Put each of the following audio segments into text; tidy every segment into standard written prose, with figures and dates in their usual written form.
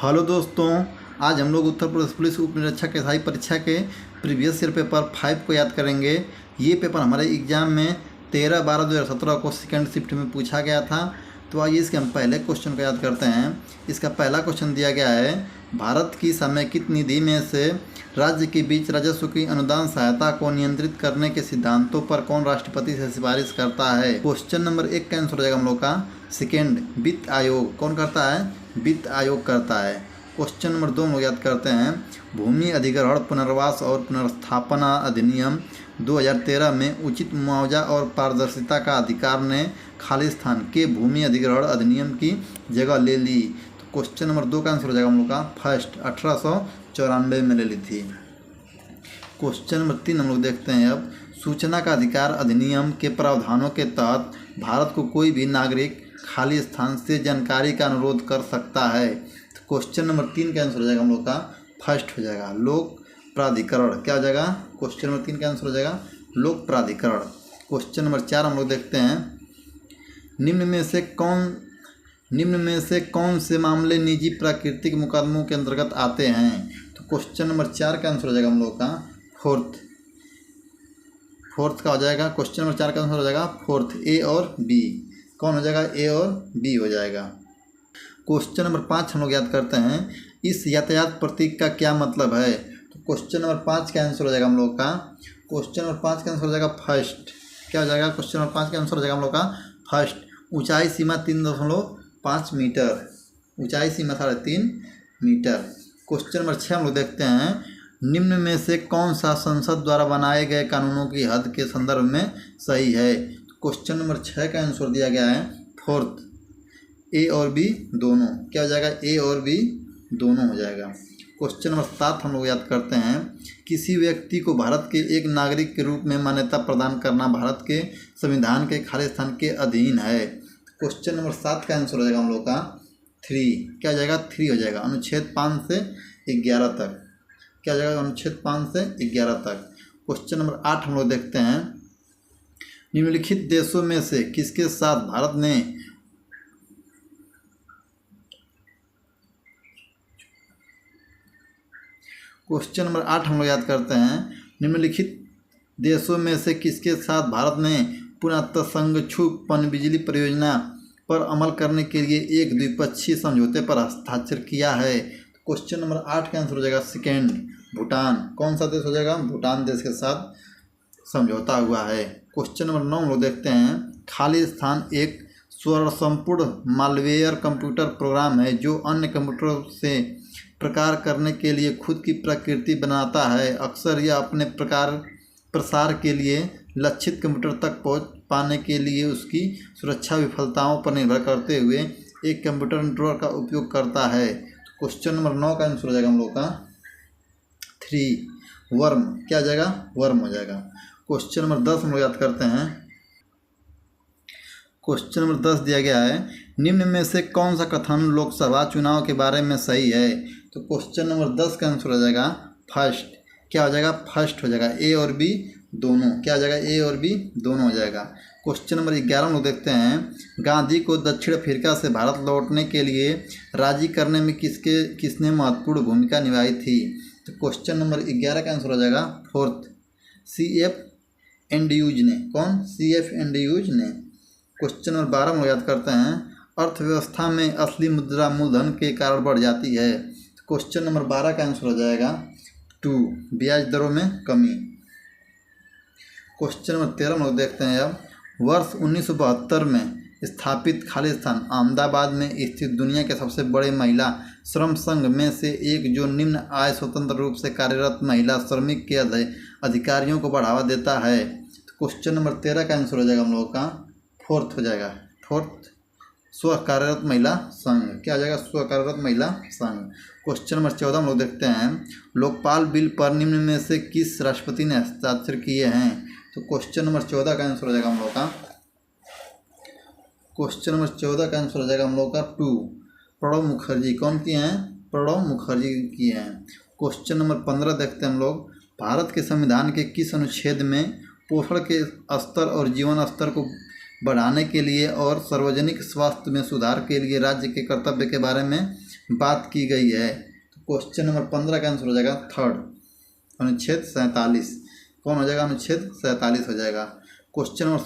Hello दोस्तों, आज हम लोग उत्तर प्रदेश पुलिस उप निरीक्षक एसआई परीक्षा के प्रीवियस ईयर पेपर 5 को याद करेंगे। ये पेपर हमारे एग्ज़ाम में 13/12/2017 को सेकेंड शिफ्ट में पूछा गया था। तो आइए इसके हम पहले क्वेश्चन को याद करते हैं। इसका पहला क्वेश्चन दिया गया है, भारत की समेकित निधि में से राज्य के बीच राजस्व की अनुदान सहायता को नियंत्रित करने के सिद्धांतों पर कौन राष्ट्रपति से सिफारिश करता है। क्वेश्चन नंबर 1 का आंसर हो जाएगा हम लोग का सेकेंड, वित्त आयोग। कौन करता है? वित्त आयोग करता है। क्वेश्चन नंबर 2 हम लोग याद करते हैं, भूमि अधिग्रहण पुनर्वास और पुनर्स्थापना अधिनियम 2013 में उचित मुआवजा और पारदर्शिता का अधिकार ने खालिस्तान के भूमि अधिग्रहण अधिनियम की जगह ले ली। तो क्वेश्चन नंबर 2 का आंसर हो जाएगा हम लोग का फर्स्ट, 1894 में ले ली थी। क्वेश्चन नंबर 3 हम लोग देखते हैं अब, सूचना का अधिकार अधिनियम के प्रावधानों के तहत भारत को कोई भी नागरिक खालिस्तान से जानकारी का अनुरोध कर सकता है। तो क्वेश्चन नंबर 3 का आंसर हो जाएगा हम लोग का फर्स्ट हो जाएगा लोक प्राधिकरण। क्या हो जाएगा? क्वेश्चन नंबर 3 का आंसर हो जाएगा लोक प्राधिकरण। क्वेश्चन नंबर 4 हम लोग देखते हैं, निम्न में से कौन से मामले निजी प्राकृतिक मुकदमों के अंतर्गत आते हैं। तो क्वेश्चन नंबर 4 का आंसर हो जाएगा हम लोग का फोर्थ का हो जाएगा। क्वेश्चन नंबर 4 का आंसर हो जाएगा फोर्थ, ए और बी। कौन हो जाएगा? ए और बी हो जाएगा। क्वेश्चन नंबर 5 हम लोग याद करते हैं, इस यातायात प्रतीक का क्या मतलब है। तो क्वेश्चन नंबर 5 का आंसर हो जाएगा हम लोग का क्वेश्चन नंबर 5 का आंसर हो जाएगा फर्स्ट। क्या हो जाएगा? क्वेश्चन नंबर 5 का आंसर हो जाएगा हम लोग का फर्स्ट, ऊंचाई सीमा 3.5 मीटर। ऊंचाई सीमा 3.5 मीटर। क्वेश्चन नंबर 6 हम लोग देखते हैं, निम्न में से कौन सा संसद द्वारा बनाए गए कानूनों की हद के संदर्भ में सही है। क्वेश्चन नंबर 6 का आंसर दिया गया है फोर्थ, ए और बी दोनों। क्या हो जाएगा? ए और बी दोनों हो जाएगा। क्वेश्चन नंबर 7 हम लोग याद करते हैं, किसी व्यक्ति को भारत के एक नागरिक के रूप में मान्यता प्रदान करना भारत के संविधान के खालिस्तान के अधीन है। क्वेश्चन नंबर 7 का आंसर हो जाएगा हम लोग का 3। क्या हो जाएगा? 3 हो जाएगा। अनुच्छेद 5 से 11 तक। क्या हो जाएगा? अनुच्छेद 5 से 11 तक। क्वेश्चन नंबर 8 हम लोग देखते हैं, निम्नलिखित देशों में से किसके साथ भारत ने क्वेश्चन नंबर 8 हम लोग याद करते हैं, निम्नलिखित देशों में से किसके साथ भारत ने पुनः संगछु पनबिजली परियोजना पर अमल करने के लिए एक द्विपक्षीय समझौते पर हस्ताक्षर किया है। क्वेश्चन नंबर 8 का आंसर हो जाएगा सेकेंड, भूटान। कौन सा देश हो जाएगा? भूटान देश के साथ समझौता हुआ है। क्वेश्चन नंबर 9 हम लोग देखते हैं, खालिस्तान एक स्वयंपूर्ण मालवेयर कंप्यूटर प्रोग्राम है जो अन्य कंप्यूटरों से प्रकार करने के लिए खुद की प्रकृति बनाता है। अक्सर यह अपने प्रसार के लिए लक्षित कंप्यूटर तक पहुंच पाने के लिए उसकी सुरक्षा विफलताओं पर निर्भर करते हुए एक कंप्यूटर नेटवर्क का उपयोग करता है। क्वेश्चन नंबर 9 का आंसर हो जाएगा हम लोग का 3, वर्म। क्या हो जाएगा? वर्म हो जाएगा। क्वेश्चन नंबर 10 हम लोग याद करते हैं, क्वेश्चन नंबर 10 दिया गया है, निम्न में से कौन सा कथन लोकसभा चुनाव के बारे में सही है। तो क्वेश्चन नंबर 10 का आंसर हो जाएगा फर्स्ट। क्या हो जाएगा? फर्स्ट हो जाएगा, ए और बी दोनों। क्या हो जाएगा? ए और बी दोनों हो जाएगा। क्वेश्चन नंबर 11 हम लोग देखते हैं, गांधी को दक्षिण अफ्रीका से भारत लौटने के लिए राजी करने में किसने महत्वपूर्ण भूमिका निभाई थी। तो क्वेश्चन नंबर 11 का आंसर हो जाएगा फोर्थ, CF एंड्रयूज ने। कौन? CF एंड्रयूज ने। क्वेश्चन नंबर 12 हम लोग याद करते हैं, अर्थव्यवस्था में असली मुद्रा मूलधन के कारण बढ़ जाती है। क्वेश्चन नंबर 12 का आंसर हो जाएगा 2, ब्याज दरों में कमी। क्वेश्चन नंबर 13 हम लोग देखते हैं अब, वर्ष 1972 में स्थापित खालिस्तान अहमदाबाद में स्थित दुनिया के सबसे बड़े महिला श्रम संघ में से एक, जो निम्न आय स्वतंत्र रूप से कार्यरत महिला श्रमिक के अधिकारियों को बढ़ावा देता है। तो क्वेश्चन नंबर 13 का आंसर हो जाएगा हम लोगों का फोर्थ हो जाएगा, फोर्थ, स्व कार्यरत महिला संघ। क्या हो जाएगा? स्व कार्यरत महिला संघ। क्वेश्चन नंबर 14 हम लोग देखते हैं, लोकपाल बिल पर निम्न में से किस राष्ट्रपति ने हस्ताक्षर किए हैं। तो क्वेश्चन नंबर 14 का आंसर हो जाएगा हम लोग का क्वेश्चन नंबर 14 का आंसर हो जाएगा हम लोग का 2, प्रणब मुखर्जी। कौन किए हैं? प्रणब मुखर्जी किए हैं। क्वेश्चन नंबर 15 देखते हैं हम लोग, भारत के संविधान के किस अनुच्छेद में पोषण के स्तर और जीवन स्तर को बढ़ाने के लिए और सार्वजनिक स्वास्थ्य में सुधार के लिए राज्य के कर्तव्य के बारे में बात की गई है। तो क्वेश्चन नंबर 15 का आंसर हो जाएगा थर्ड, अनुच्छेद 47। कौन हो जाएगा? अनुच्छेद 47 हो जाएगा। क्वेश्चन नंबर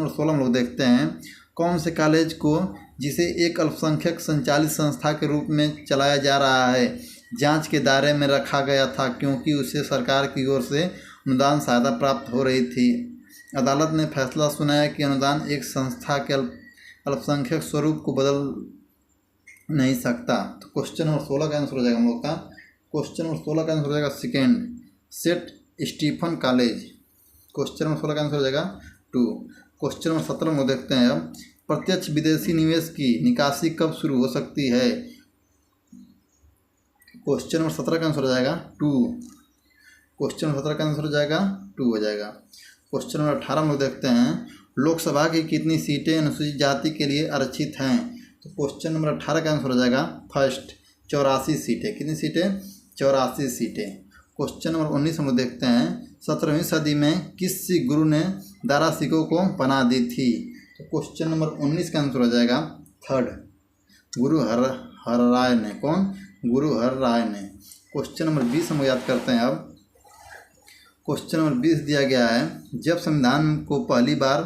16 में लोग देखते हैं, कौन से कॉलेज को जिसे एक अल्पसंख्यक संचालित संस्था के रूप में चलाया जा रहा है जांच के दायरे में रखा गया था, क्योंकि उसे सरकार की ओर से अनुदान सहायता प्राप्त हो रही थी। अदालत ने फैसला सुनाया कि अनुदान एक संस्था के अल्पसंख्यक स्वरूप को बदल नहीं सकता। तो क्वेश्चन नंबर 16 का आंसर हो जाएगा हम लोग का, क्वेश्चन नंबर 16 का आंसर हो जाएगा second, saint Stephen college. Question number 16 का आंसर हो जाएगा 2। क्वेश्चन नंबर 17 में देखते हैं अब, प्रत्यक्ष विदेशी निवेश की निकासी कब शुरू हो सकती है? क्वेश्चन नंबर 17 का आंसर हो जाएगा 2। क्वेश्चन नंबर 17 का आंसर हो जाएगा 2 हो जाएगा। क्वेश्चन नंबर 18 में देखते हैं, लोकसभा की कितनी सीटें अनुसूचित जाति के लिए आरक्षित हैं? तो क्वेश्चन नंबर 18 का आंसर हो जाएगा फर्स्ट, 84 सीटें। कितनी सीटें? 84 सीटें। क्वेश्चन नंबर 19 हम लोग देखते हैं, 17वीं सदी में किस सिख गुरु ने दारा सिकों को बना दी थी? तो क्वेश्चन नंबर 19 का आंसर हो जाएगा थर्ड, गुरु हरराय ने। कौन? गुरु हरराय ने। क्वेश्चन नंबर 20 हम याद करते हैं अब। क्वेश्चन नंबर 20 दिया गया है, जब संविधान को पहली बार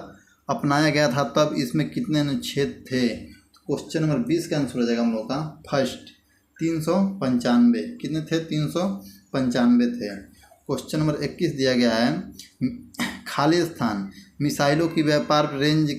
अपनाया गया था तब इसमें कितने अनुच्छेद थे? क्वेश्चन नंबर 20 का आंसर हो जाएगा हम लोग का फर्स्ट, 395। कितने थे? 395 थे। क्वेश्चन नंबर 21 दिया गया है, खाली स्थान मिसाइलों की व्यापार रेंज।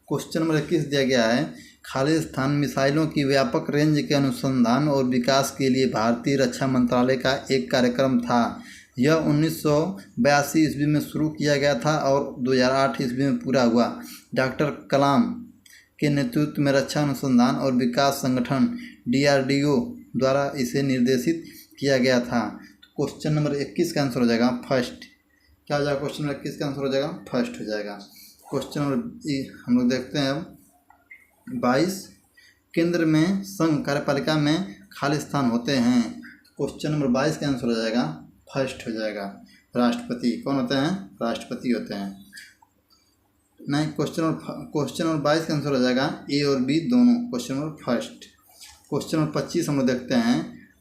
क्वेश्चन नंबर 21 दिया गया है, खाली स्थान मिसाइलों की व्यापक रेंज के अनुसंधान और विकास के लिए भारतीय रक्षा मंत्रालय का एक कार्यक्रम था। यह 1982 ईस्वी में शुरू किया गया था और 2008 ईस्वी में पूरा हुआ। डॉक्टर कलाम के नेतृत्व में रक्षा अनुसंधान और विकास संगठन DRDO द्वारा इसे निर्देशित किया गया था। क्वेश्चन नंबर 21 का आंसर हो जाएगा फर्स्ट। क्या हो जाएगा? क्वेश्चन नंबर 21 का आंसर हो जाएगा फर्स्ट हो जाएगा। क्वेश्चन नंबर हम लोग देखते हैं अब 22, केंद्र में संघ कार्यपालिका में खाली स्थान होते हैं। क्वेश्चन नंबर 22 का आंसर हो जाएगा फर्स्ट हो जाएगा, राष्ट्रपति। कौन होते हैं? राष्ट्रपति होते हैं। नहीं, क्वेश्चन नंबर 22 का आंसर हो जाएगा A और B दोनों। Question number first. Question number 25 हम लोग देखते हैं,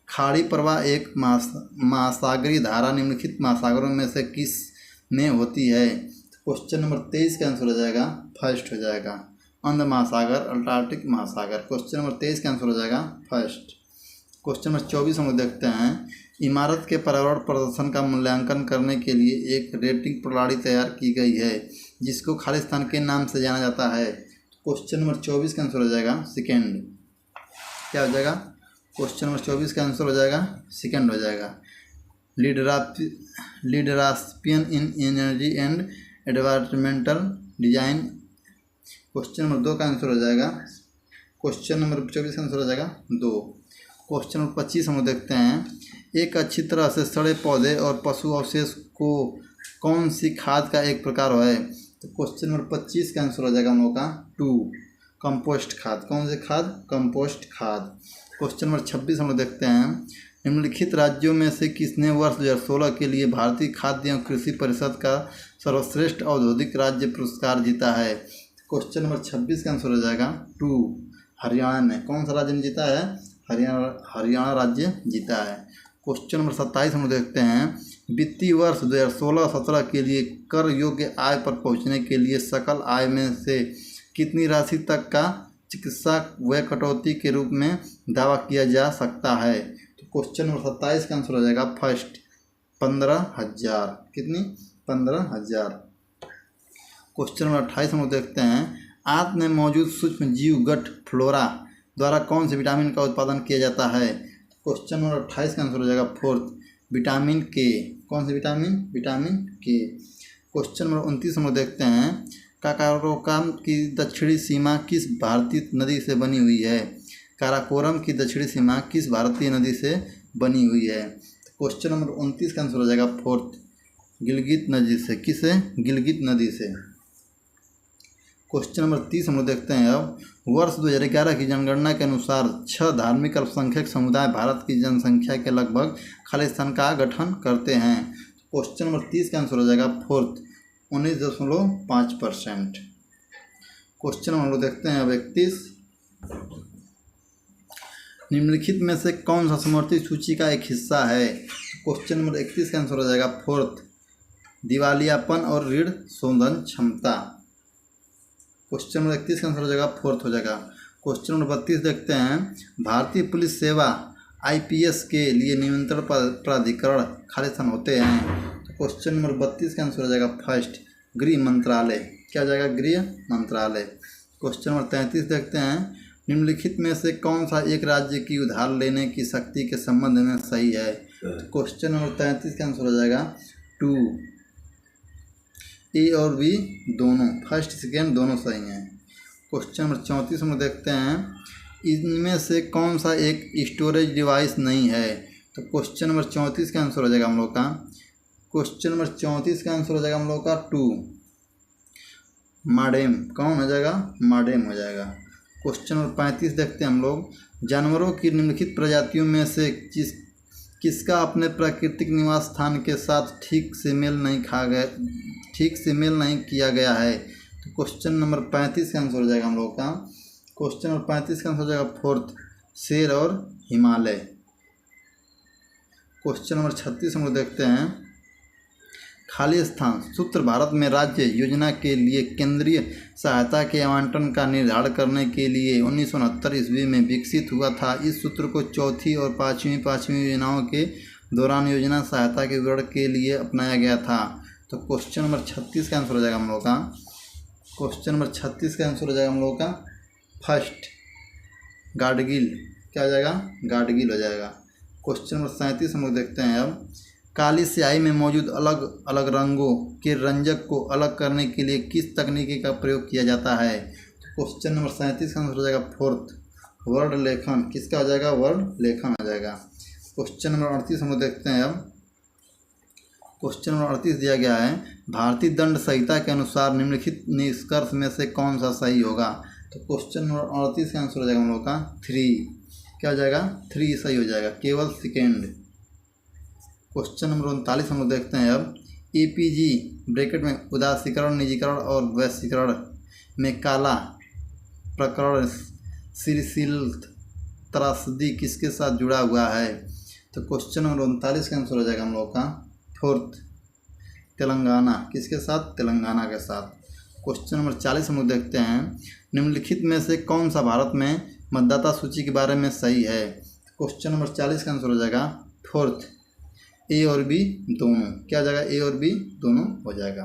खाड़ी प्रवाह एक महासागरीय धारा निम्नलिखित महासागरों में से किस में होती है? क्वेश्चन नंबर 23 का आंसर हो जाएगा फर्स्ट हो जाएगा, अंध महासागर, अल्टार्कटिक महासागर। क्वेश्चन नंबर 23 का आंसर हो जाएगा फर्स्ट। क्वेश्चन नंबर 24 हम लोग देखते हैं, इमारत के पर्यावरण प्रदर्शन का मूल्यांकन करने के लिए एक रेटिंग प्रणाली तैयार की गई है जिसको खालिस्तान के नाम से जाना जाता है। क्वेश्चन नंबर 24 का आंसर हो जाएगा सेकेंड। क्या हो जाएगा? क्वेश्चन नंबर 24 का आंसर हो जाएगा सेकेंड हो जाएगा, leadership in energy and environmental design. Question number 2 का आंसर हो जाएगा, क्वेश्चन नंबर 24 का आंसर हो जाएगा 2। क्वेश्चन नंबर 25 हम देखते हैं, एक अच्छी तरह से सड़े पौधे और पशु अवशेष को कौन सी खाद का एक प्रकार है? तो क्वेश्चन नंबर 25 का आंसर हो जाएगा हम लोग का 2, कंपोस्ट खाद। कौन सी खाद? कंपोस्ट खाद। क्वेश्चन नंबर 26 हम लोग देखते हैं, निम्नलिखित राज्यों में से किसने वर्ष 2016 के लिए भारतीय खाद्य एवं कृषि परिषद का सर्वश्रेष्ठ औद्योगिक राज्य पुरस्कार जीता है? क्वेश्चन नंबर 26 का आंसर हो जाएगा 2, हरियाणा ने। कौन सा राज्य ने जीता है? हरियाणा राज्य जीता है। क्वेश्चन नंबर 27 हम देखते हैं, वित्तीय वर्ष 2016-17 के लिए कर योग्य आय पर पहुंचने के लिए सकल आय में से कितनी राशि तक का चिकित्सा व्यय कटौती के रूप में दावा किया जा सकता है? तो क्वेश्चन नंबर 27 का आंसर हो जाएगा फर्स्ट, 15,000। कितनी? 15,000। क्वेश्चन नंबर 28 हम देखते हैं, आंत में मौजूद सूक्ष्म जीव गठ फ्लोरा द्वारा कौन से विटामिन का उत्पादन किया जाता है? क्वेश्चन नंबर 28 का आंसर हो जाएगा फोर्थ, विटामिन के। कौन से विटामिन? विटामिन के। क्वेश्चन नंबर 29 हम देखते हैं, काराकोरम की दक्षिणी सीमा किस भारतीय नदी से बनी हुई है? काराकोरम की दक्षिणी सीमा किस भारतीय नदी से बनी हुई है? क्वेश्चन नंबर 29 का आंसर हो जाएगा फोर्थ, गिलगित नदी से। किसे? गिलगित नदी से। क्वेश्चन नंबर 30 हम लोग देखते हैं, अब वर्ष 2011 की जनगणना के अनुसार 6 धार्मिक अल्पसंख्यक समुदाय भारत की जनसंख्या के लगभग खालिस्तान का गठन करते हैं। क्वेश्चन नंबर 30 का आंसर हो जाएगा फोर्थ, 19.5%। क्वेश्चन हम लोग देखते हैं अब 31, निम्नलिखित में से कौन सा समवर्ती सूची का एक हिस्सा है? क्वेश्चन नंबर 31 का आंसर हो जाएगा फोर्थ, दिवालियापन और ऋण शोधन क्षमता। क्वेश्चन नंबर 31 का आंसर हो जाएगा फोर्थ हो जाएगा। क्वेश्चन नंबर 32 देखते हैं, भारतीय पुलिस सेवा IPS के लिए नियंत्रण प्राधिकरण खाली स्थान होते हैं। तो क्वेश्चन नंबर 32 का आंसर हो जाएगा फर्स्ट, गृह मंत्रालय। क्या हो जाएगा? गृह मंत्रालय। क्वेश्चन नंबर 33 देखते हैं, निम्नलिखित में से कौन सा एक राज्य की उधार लेने की शक्ति के संबंध में सही है? तो क्वेश्चन नंबर 33 का आंसर हो जाएगा 2, A और B दोनों, फर्स्ट सेकेंड दोनों सही हैं। क्वेश्चन नंबर 34 में देखते हैं, इनमें से कौन सा एक स्टोरेज डिवाइस नहीं है? तो क्वेश्चन नंबर 34 का आंसर हो जाएगा हम लोग का, क्वेश्चन नंबर 34 का आंसर हो जाएगा हम लोग का 2, मॉडेम। कौन हो जाएगा? मॉडेम हो जाएगा। क्वेश्चन नंबर 35 देखते हैं हम लोग, जानवरों की निम्नलिखित प्रजातियों में से किसका अपने प्राकृतिक निवास स्थान के साथ ठीक से मेल नहीं किया गया है? तो क्वेश्चन नंबर 35 का आंसर हो जाएगा हम लोग का, क्वेश्चन नंबर 35 का आंसर हो जाएगा फोर्थ, शेर और हिमालय। क्वेश्चन नंबर 36 हम लोग देखते हैं, खाली स्थान सूत्र भारत में राज्य योजना के लिए केंद्रीय सहायता के आवंटन का निर्धारण करने के लिए 1969 ईस्वी में विकसित हुआ था। इस सूत्र को चौथी और पाँचवीं योजनाओं के दौरान योजना सहायता के विवरण के लिए अपनाया गया था। तो क्वेश्चन नंबर 36 का आंसर हो जाएगा हम लोग का, क्वेश्चन नंबर 36 का आंसर हो जाएगा हम लोग का फर्स्ट, गाडगिल। क्या हो जाएगा? गाडगिल हो जाएगा। क्वेश्चन नंबर 37 हम लोग देखते हैं, अब काली स्याही में मौजूद अलग अलग रंगों के रंजक को अलग करने के लिए किस तकनीकी का प्रयोग किया जाता है? तो क्वेश्चन नंबर 37 का आंसर हो जाएगा फोर्थ, वर्ड लेखन। किसका हो जाएगा? वर्ड लेखन हो जाएगा। क्वेश्चन नंबर 38 हम लोग देखते हैं, अब क्वेश्चन नंबर 38 दिया गया है, भारतीय दंड संहिता के अनुसार निम्नलिखित निष्कर्ष में से कौन सा सही होगा? तो क्वेश्चन नंबर 38 का आंसर हो जाएगा हम लोग का 3। क्या हो जाएगा? 3 सही हो जाएगा, केवल सेकेंड। क्वेश्चन नंबर 39 हम लोग देखते हैं, अब APG ब्रैकेट में उदासीकरण, निजीकरण और वैश्वीकरण में काला प्रकरण सिरसिल त्रासदी किसके साथ जुड़ा हुआ है? तो क्वेश्चन नंबर 39 का आंसर हो जाएगा हम लोग का फोर्थ, तेलंगाना। किसके साथ? तेलंगाना के साथ। क्वेश्चन नंबर 40 हम लोग देखते हैं, निम्नलिखित में से कौन सा भारत में मतदाता सूची के बारे में सही है? क्वेश्चन नंबर 40 का आंसर हो जाएगा फोर्थ, A और B दोनों। क्या हो जाएगा? A और B दोनों हो जाएगा।